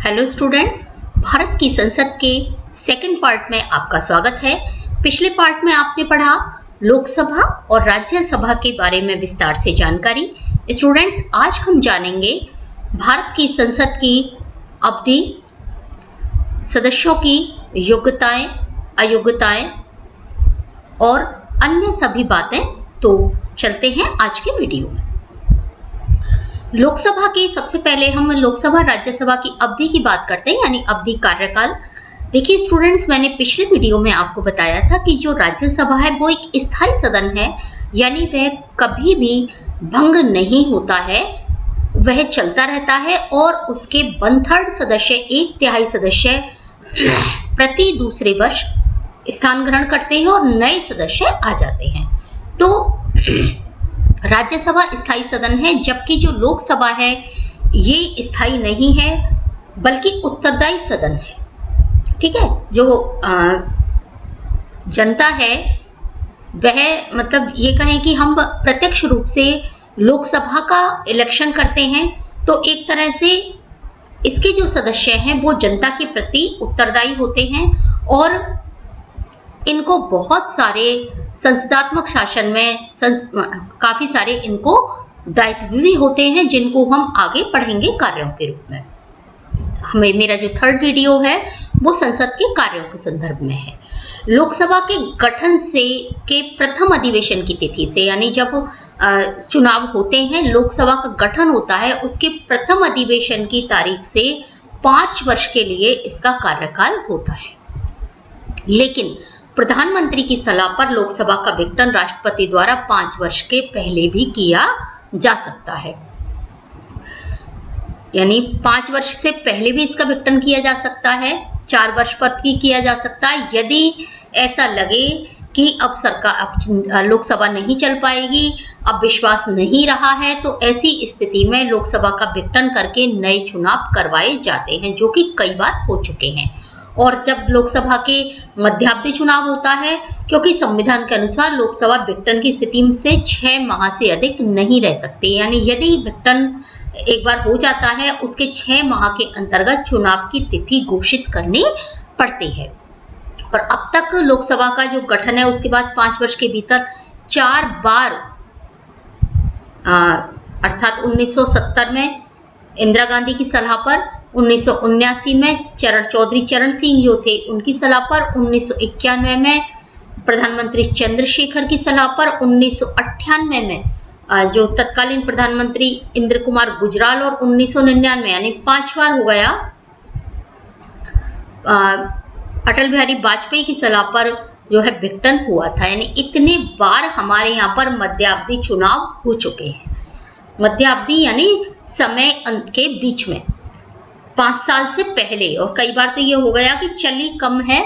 Hello students, Bharat की संसद के सेकंड पार्ट में आपका स्वागत है। पिछले पार्ट में आपने पढ़ा लोकसभा और राज्यसभा के बारे में विस्तार से जानकारी। स्टूडेंट्स, आज हम जानेंगे भारत की संसद की अवधि, सदस्यों की योग्यताएं, अयोग्यताएं और अन्य सभी बातें। तो चलते हैं आज के वीडियो में। लोकसभा के सबसे पहले हम लोकसभा राज्यसभा की अवधि की बात करते हैं, यानी अवधि, कार्यकाल। देखिए स्टूडेंट्स, मैंने पिछले वीडियो में आपको बताया था कि जो राज्यसभा है वो एक स्थायी सदन है, यानी वह कभी भी भंग नहीं होता है, वह चलता रहता है और उसके 1/3 सदस्य, 1/3 सदस्य प्रति दूसरे वर्ष स्थान ग्रहण करते हैं और नए सदस्य आ जाते हैं। तो राज्यसभा स्थायी सदन है, जबकि जो लोकसभा है ये स्थायी नहीं है बल्कि उत्तरदायी सदन है। ठीक है, जो जनता है वह, मतलब ये कहें कि हम प्रत्यक्ष रूप से लोकसभा का इलेक्शन करते हैं, तो एक तरह से इसके जो सदस्य हैं वो जनता के प्रति उत्तरदायी होते हैं और इनको बहुत सारे संसदात्मक शासन में काफी सारे इनको दायित्व भी होते हैं, जिनको हम आगे पढ़ेंगे कार्यों के रूप में। मेरा जो थर्ड वीडियो है वो संसद के कार्यों के संदर्भ में है। लोकसभा के गठन से के प्रथम अधिवेशन की तिथि से, यानी जब चुनाव होते हैं, लोकसभा का गठन होता है, उसके प्रथम अधिवेशन की तारीख से 5 वर्ष के लिए इसका कार्यकाल होता है। लेकिन प्रधानमंत्री की सलाह पर लोकसभा का विघटन राष्ट्रपति द्वारा 5 वर्ष के पहले भी किया जा सकता है, यानी 5 वर्ष से पहले भी इसका विघटन किया जा सकता है, 4 वर्ष पर भी किया जा सकता है। यदि ऐसा लगे कि अब लोकसभा नहीं चल पाएगी, अब विश्वास नहीं रहा है, तो ऐसी स्थिति में लोकसभा का विघटन करके नए चुनाव करवाए जाते हैं, जो कि कई बार हो चुके हैं। और जब लोकसभा के मध्यावधि चुनाव होता है, क्योंकि संविधान के अनुसार लोकसभा विघटन की स्थिति से 6 माह से अधिक नहीं रह सकती, यानी यदि विघटन एक बार हो जाता है, उसके 6 माह के अंतर्गत चुनाव की तिथि घोषित करनी पड़ती है। और अब तक लोकसभा का जो गठन है उसके बाद 5 वर्ष के भीतर 4 बार, अर्थात 1970 में इंदिरा गांधी की सलाह पर, 1979 में चौधरी चरण सिंह जो थे उनकी सलाह पर, 1991 में प्रधानमंत्री चंद्रशेखर की सलाह पर, 1998 में जो तत्कालीन प्रधानमंत्री इंद्र कुमार गुजराल, और 1999 यानी 5 बार हो गया अटल बिहारी वाजपेयी की सलाह पर जो है विघटन हुआ था। यानी इतने बार हमारे यहाँ पर मध्यावधि चुनाव हो चुके हैं। मध्यावधि यानी समय अंत के बीच में, 5 साल से पहले, और कई बार तो ये हो गया कि चली कम है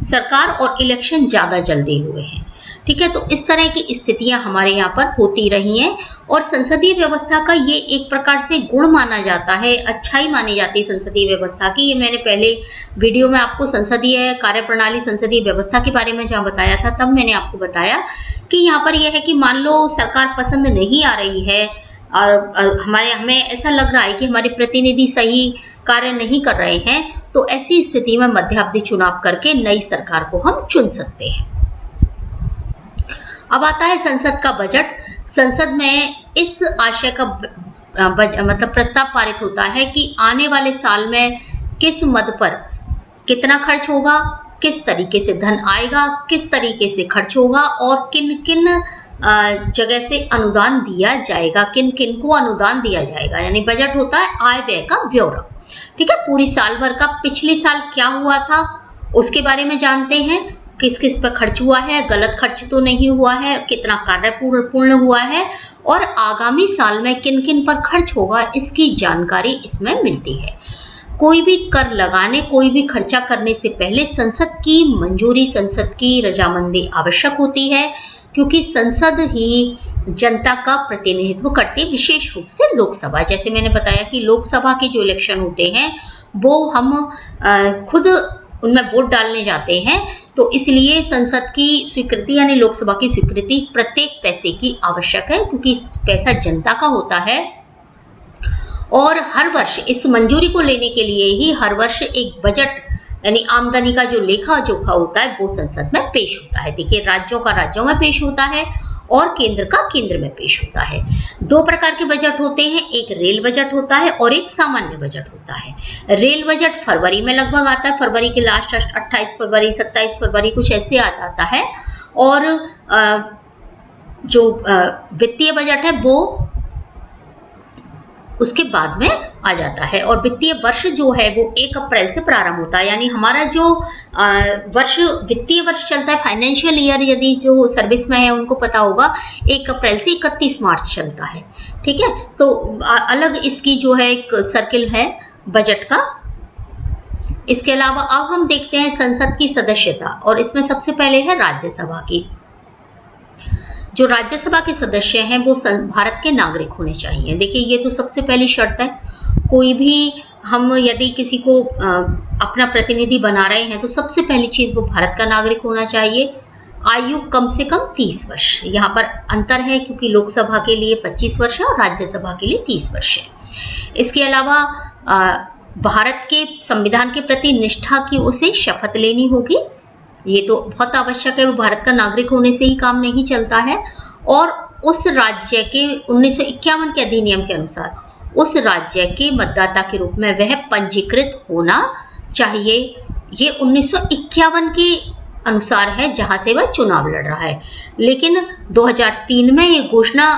सरकार और इलेक्शन ज़्यादा जल्दी हुए हैं। ठीक है, तो इस तरह की स्थितियां हमारे यहाँ पर होती रही हैं और संसदीय व्यवस्था का ये एक प्रकार से गुण माना जाता है, अच्छाई मानी जाती है संसदीय व्यवस्था की। ये मैंने पहले वीडियो में आपको संसदीय कार्यप्रणाली, संसदीय व्यवस्था के बारे में जहाँ बताया था, तब मैंने आपको बताया कि यहाँ पर यह है कि मान लो सरकार पसंद नहीं आ रही है और हमें ऐसा लग रहा है कि हमारे प्रतिनिधि सही कार्य नहीं कर रहे हैं, तो ऐसी स्थिति में मध्यावधि चुनाव करके नई सरकार को हम चुन सकते हैं। अब आता है संसद का बजट। संसद में इस आशय का मतलब प्रस्ताव पारित होता है कि आने वाले साल में किस मद पर कितना खर्च होगा, किस तरीके से धन आएगा, किस तरीके से खर्च होगा और किन किन जगह से अनुदान दिया जाएगा, किन किन को अनुदान दिया जाएगा। यानी बजट होता है आय व्यय का ब्यौरा। ठीक है, पूरी साल भर का, पिछले साल क्या हुआ था उसके बारे में जानते हैं, किस किस पर खर्च हुआ है, गलत खर्च तो नहीं हुआ है, कितना कार्य पूर्ण हुआ है, और आगामी साल में किन किन पर खर्च होगा, इसकी जानकारी इसमें मिलती है। कोई भी कर लगाने, कोई भी खर्चा करने से पहले संसद की मंजूरी, संसद की रजामंदी आवश्यक होती है, क्योंकि संसद ही जनता का प्रतिनिधित्व करती है, विशेष रूप से लोकसभा। जैसे मैंने बताया कि लोकसभा के जो इलेक्शन होते हैं वो हम खुद उनमें वोट डालने जाते हैं, तो इसलिए संसद की स्वीकृति यानी लोकसभा की स्वीकृति प्रत्येक पैसे की आवश्यक है, क्योंकि पैसा जनता का होता है और हर वर्ष इस मंजूरी को लेने के लिए ही हर वर्ष एक बजट यानी आमदनी का जो लेखा जोखा होता है वो संसद में पेश होता है। देखिए, राज्यों का राज्यों में पेश होता है और केंद्र का केंद्र में पेश होता है। दो प्रकार के बजट होते हैं, एक रेल बजट होता है और एक सामान्य बजट होता है। रेल बजट फरवरी में लगभग आता है, फरवरी के लास्ट 28 फरवरी 27 फरवरी कुछ ऐसे आ जाता है। और जो वित्तीय बजट है वो उसके बाद में आ जाता है। और वित्तीय वर्ष जो है वो 1 अप्रैल से प्रारंभ होता है, यानी हमारा जो वर्ष वित्तीय वर्ष चलता है, फाइनेंशियल ईयर, यदि जो सर्विस में है उनको पता होगा 1 अप्रैल से 31 मार्च चलता है। ठीक है, तो अलग इसकी जो है एक सर्किल है बजट का। इसके अलावा अब हम देखते हैं संसद की सदस्यता, और इसमें सबसे पहले है राज्यसभा की। जो राज्यसभा के सदस्य हैं वो भारत के नागरिक होने चाहिए। देखिए, ये तो सबसे पहली शर्त है। कोई भी हम यदि किसी को अपना प्रतिनिधि बना रहे हैं तो सबसे पहली चीज़ वो भारत का नागरिक होना चाहिए। आयु कम से कम 30 वर्ष। यहाँ पर अंतर है क्योंकि लोकसभा के लिए 25 वर्ष है और राज्यसभा के लिए 30 वर्ष है। इसके अलावा भारत के संविधान के प्रति निष्ठा की उसे शपथ लेनी होगी। ये तो बहुत आवश्यक है, वो भारत का नागरिक होने से ही काम नहीं चलता है। और उस राज्य के 1951 के अधिनियम के अनुसार उस राज्य के मतदाता के रूप में वह पंजीकृत होना चाहिए। ये 1951 के अनुसार है जहां से वह चुनाव लड़ रहा है। लेकिन 2003 में ये घोषणा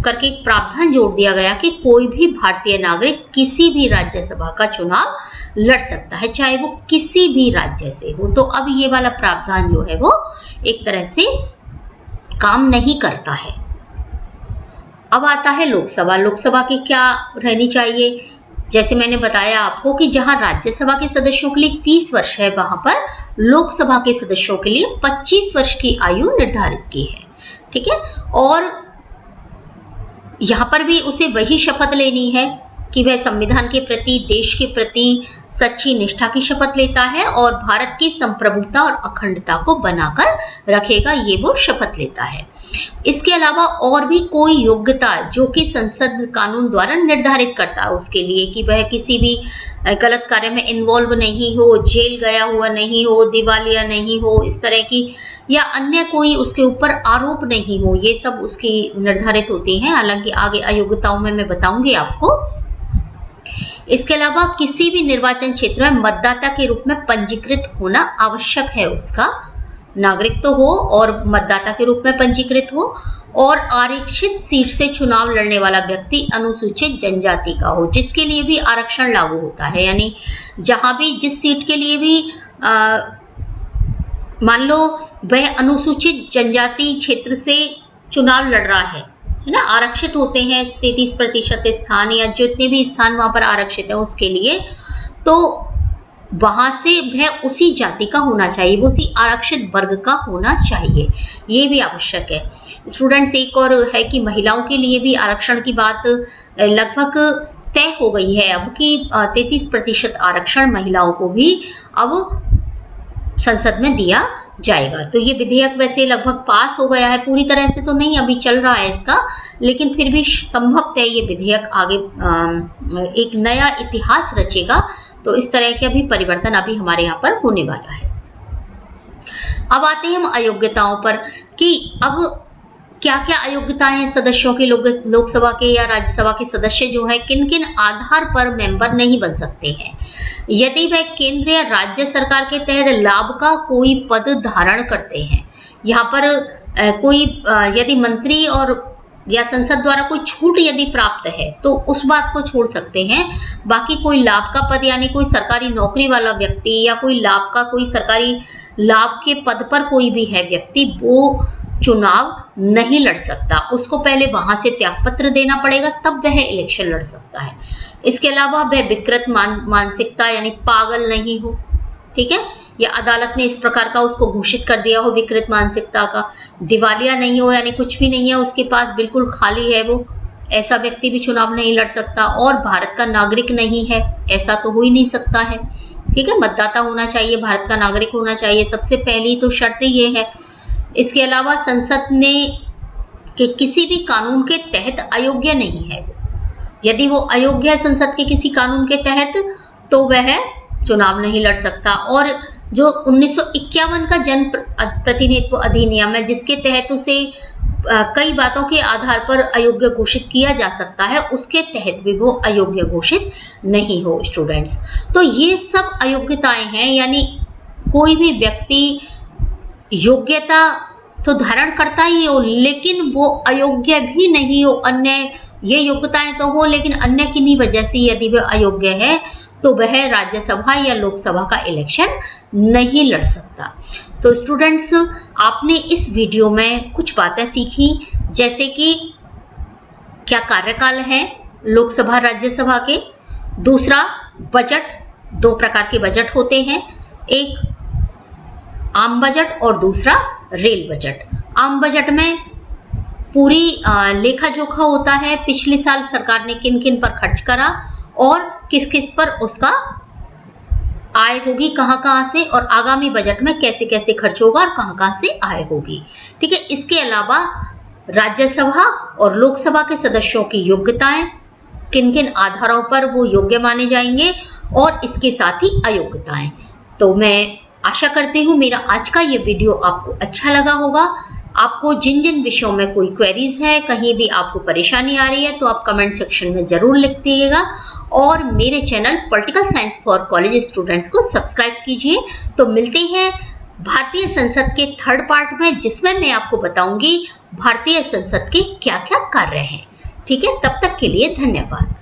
करके एक प्रावधान जोड़ दिया गया कि कोई भी भारतीय नागरिक किसी भी राज्यसभा का चुनाव लड़ सकता है, चाहे वो किसी भी राज्य से हो। तो अब ये वाला प्रावधान जो है वो एक तरह से काम नहीं करता है। अब आता है लोकसभा। लोकसभा की क्या रहनी चाहिए? जैसे मैंने बताया आपको कि जहां राज्यसभा के सदस्यों के लिए 30 वर्ष है, वहां पर लोकसभा के सदस्यों के लिए 25 वर्ष की आयु निर्धारित की है। ठीक है, और यहाँ पर भी उसे वही शपथ लेनी है कि वह संविधान के प्रति, देश के प्रति सच्ची निष्ठा की शपथ लेता है और भारत की संप्रभुता और अखंडता को बनाकर रखेगा, ये वो शपथ लेता है। इसके अलावा और भी कोई योग्यता जो कि संसद कानून द्वारा निर्धारित करता है उसके लिए, कि वह किसी भी गलत कार्य में इन्वॉल्व नहीं हो, जेल गया हुआ नहीं हो, दिवालिया नहीं हो, इस तरह की, या अन्य कोई उसके ऊपर आरोप नहीं हो, ये सब उसकी निर्धारित होती हैं। हालांकि आगे अयोग्यताओं में मैं बताऊंगी आपको। इसके अलावा किसी भी निर्वाचन क्षेत्र में मतदाता के रूप में पंजीकृत होना आवश्यक है। उसका नागरिक तो हो और मतदाता के रूप में पंजीकृत हो, और आरक्षित सीट से चुनाव लड़ने वाला व्यक्ति अनुसूचित जनजाति का हो, जिसके लिए भी आरक्षण लागू होता है। यानी जहां भी जिस सीट के लिए भी मान लो वह अनुसूचित जनजाति क्षेत्र से चुनाव लड़ रहा है ना, आरक्षित होते हैं 33% स्थान या जितने भी स्थान वहां पर आरक्षित है उसके लिए, तो वहां से वह उसी जाति का होना चाहिए, वो उसी आरक्षित वर्ग का होना चाहिए, ये भी आवश्यक है। स्टूडेंट्स, एक और है कि महिलाओं के लिए भी आरक्षण की बात लगभग तय हो गई है अब कि 33% आरक्षण महिलाओं को भी अब संसद में दिया जाएगा। तो ये विधेयक वैसे लगभग पास हो गया है, पूरी तरह से तो नहीं, अभी चल रहा है इसका, लेकिन फिर भी संभवतः ये विधेयक आगे एक नया इतिहास रचेगा। तो इस तरह के अभी परिवर्तन अभी हमारे यहाँ पर होने वाला है। अब आते हैं हम अयोग्यताओं पर कि अब क्या क्या अयोग्यताएं हैं सदस्यों के, लोकसभा के या राज्यसभा के सदस्य जो है किन किन आधार पर मेंबर नहीं बन सकते हैं। यदि वह केंद्र या राज्य सरकार के तहत लाभ का कोई पद धारण करते हैं, यहाँ पर कोई यदि मंत्री और या संसद द्वारा कोई छूट यदि प्राप्त है तो उस बात को छोड़ सकते हैं। बाकी कोई लाभ का पद, यानी कोई सरकारी नौकरी वाला व्यक्ति या कोई लाभ का, कोई सरकारी लाभ के पद पर कोई भी है व्यक्ति, वो चुनाव नहीं लड़ सकता। उसको पहले वहां से त्यागपत्र देना पड़ेगा, तब वह इलेक्शन लड़ सकता है। इसके अलावा वह विकृत मानसिकता यानी पागल नहीं हो, ठीक है, या अदालत ने इस प्रकार का उसको घोषित कर दिया हो विकृत मानसिकता का, दिवालिया नहीं हो यानी कुछ भी नहीं है उसके पास, बिल्कुल खाली है वो, ऐसा व्यक्ति भी चुनाव नहीं लड़ सकता। और भारत का नागरिक नहीं है, ऐसा तो हो ही नहीं सकता है, ठीक है, मतदाता होना चाहिए, भारत का नागरिक होना चाहिए, सबसे पहली तो शर्त ये है। इसके अलावा संसद ने के किसी भी कानून के तहत अयोग्य नहीं है वो, यदि वो अयोग्य है संसद के किसी कानून के तहत तो वह चुनाव नहीं लड़ सकता। और जो 1951 का जन प्रतिनिधित्व अधिनियम है, जिसके तहत उसे कई बातों के आधार पर अयोग्य घोषित किया जा सकता है, उसके तहत भी वो अयोग्य घोषित नहीं हो स्टूडेंट्स। तो ये सब अयोग्यताएं हैं, यानी कोई भी व्यक्ति योग्यता तो धारण करता ही हो लेकिन वो अयोग्य भी नहीं हो, अन्य ये योग्यताएं तो हो लेकिन अन्य किन्हीं वजह से यदि वह अयोग्य है तो वह राज्यसभा या लोकसभा का इलेक्शन नहीं लड़ सकता। तो स्टूडेंट्स, आपने इस वीडियो में कुछ बातें सीखी, जैसे कि क्या कार्यकाल है लोकसभा राज्यसभा के, दूसरा बजट, दो प्रकार के बजट होते हैं, एक आम बजट और दूसरा रेल बजट। आम बजट में पूरी लेखा जोखा होता है, पिछले साल सरकार ने किन किन पर खर्च करा और किस किस पर उसका आय होगी, कहाँ कहाँ से, और आगामी बजट में कैसे कैसे खर्च होगा और कहाँ कहाँ से आय होगी। ठीक है। इसके अलावा राज्यसभा और लोकसभा के सदस्यों की योग्यताएं, किन किन आधारों पर वो योग्य माने जाएंगे, और इसके साथ ही अयोग्यताएं। तो मैं आशा करती हूँ मेरा आज का ये वीडियो आपको अच्छा लगा होगा। आपको जिन जिन विषयों में कोई क्वेरीज है, कहीं भी आपको परेशानी आ रही है तो आप कमेंट सेक्शन में ज़रूर लिख दीजिएगा, और मेरे channel political science for college students को सब्सक्राइब कीजिए। तो मिलते हैं भारतीय संसद के थर्ड पार्ट में, जिसमें मैं आपको बताऊंगी भारतीय संसद के क्या क्या कार्य हैं। ठीक है, तब तक के लिए धन्यवाद।